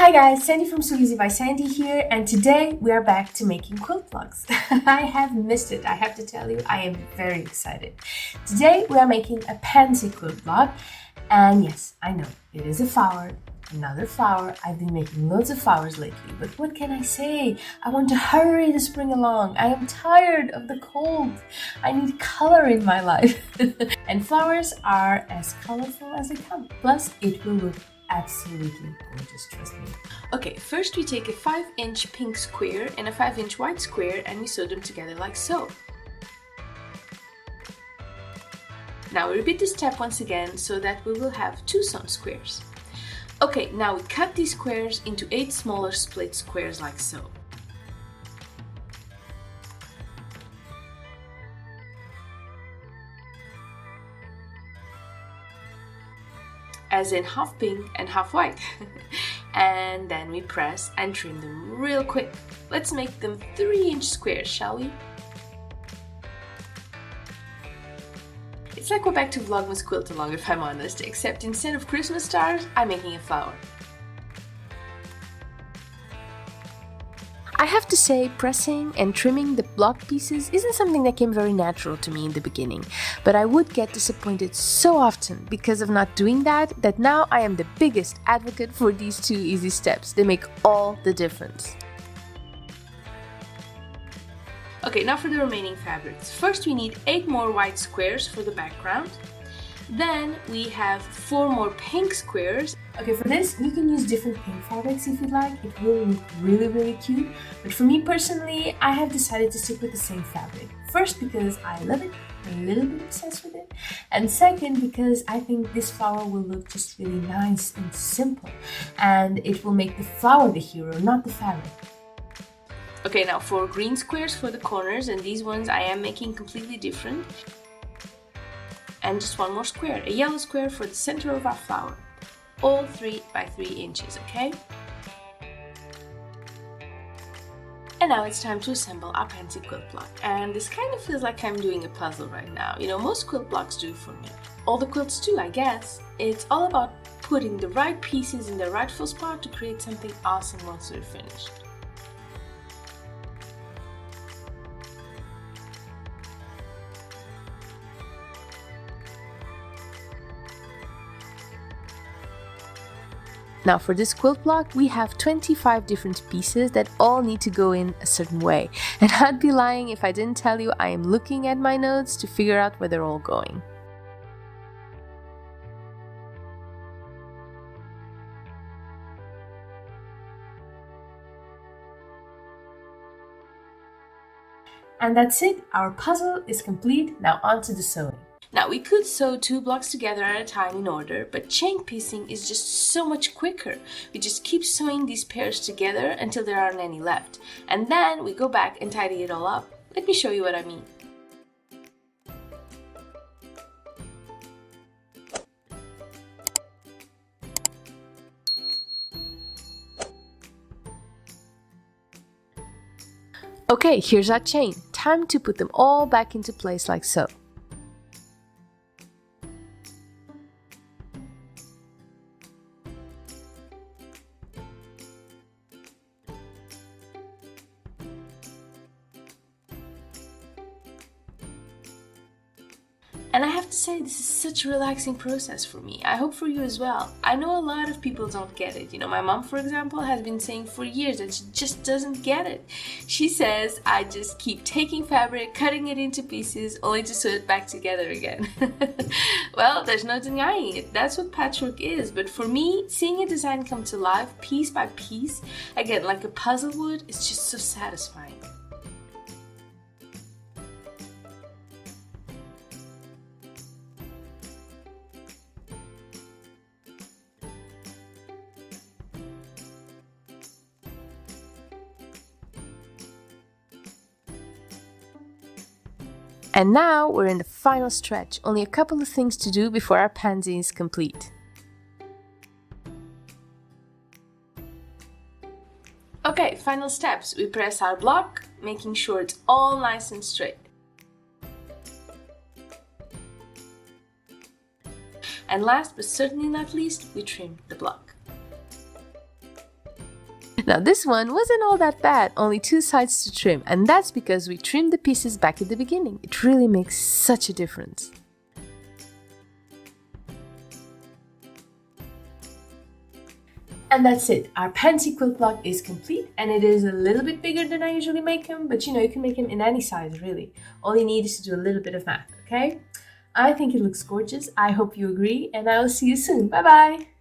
Hi guys, Sandy from So Easy by Sandy here, and today we are back to making quilt vlogs. I have missed it, I have to tell you, I am very excited. Today we are making a pansy quilt vlog, and yes, I know, it is a flower, another flower. I've been making loads of flowers lately, but what can I say? I want to hurry the spring along. I am tired of the cold. I need color in my life. And flowers are as colorful as they come. Plus, it will look absolutely gorgeous, trust me. Okay, first we take a 5-inch pink square and a 5-inch white square and we sew them together like so. Now we repeat this step once again so that we will have 2 sewn squares. Okay, now we cut these squares into 8 smaller split squares like so. As in half pink and half white. And then we press and trim them real quick. Let's make them 3-inch squares, shall we? It's like we're back to Vlogmas quilt along, if I'm honest, except instead of Christmas stars, I'm making a flower. I have to say, pressing and trimming the block pieces isn't something that came very natural to me in the beginning, but I would get disappointed so often because of not doing that now I am the biggest advocate for these 2 easy steps. They make all the difference. Okay, now for the remaining fabrics. First we need 8 more white squares for the background. Then we have 4 more pink squares. Okay, for this you can use different pink fabrics if you'd like. It will look really cute. But for me personally, I have decided to stick with the same fabric. First because I love it, I'm a little bit obsessed with it. And second because I think this flower will look just really nice and simple. And it will make the flower the hero, not the fabric. Okay, now 4 green squares for the corners, and these ones I am making completely different. And just 1 more square, a yellow square for the center of our flower. All 3 by 3 inches, okay? And now it's time to assemble our pansy quilt block. And this kind of feels like I'm doing a puzzle right now. You know, most quilt blocks do for me. All the quilts do, I guess. It's all about putting the right pieces in the rightful spot to create something awesome once they're finished. Now for this quilt block, we have 25 different pieces that all need to go in a certain way. And I'd be lying if I didn't tell you I am looking at my notes to figure out where they're all going. And that's it, our puzzle is complete. Now on to the sewing. Now we could sew 2 blocks together at a time in order, but chain piecing is just so much quicker. We just keep sewing these pairs together until there aren't any left. And then we go back and tidy it all up. Let me show you what I mean. Okay, here's our chain. Time to put them all back into place like so. And I have to say, this is such a relaxing process for me. I hope for you as well. I know a lot of people don't get it. You know, my mom, for example, has been saying for years that she just doesn't get it. She says I just keep taking fabric, cutting it into pieces, only to sew it back together again. Well, there's no denying it. That's what patchwork is. But for me, seeing a design come to life piece by piece, again, like a puzzle would, is just so satisfying. And now we're in the final stretch, only a couple of things to do before our pansy is complete. Okay, final steps. We press our block, making sure it's all nice and straight. And last but certainly not least, we trim the block. Now this one wasn't all that bad, only 2 sides to trim, and that's because we trimmed the pieces back at the beginning. It really makes such a difference. And that's it. Our Pansy quilt block is complete, and it is a little bit bigger than I usually make them, but you know, you can make them in any size really. All you need is to do a little bit of math, okay? I think it looks gorgeous. I hope you agree, and I will see you soon. Bye bye!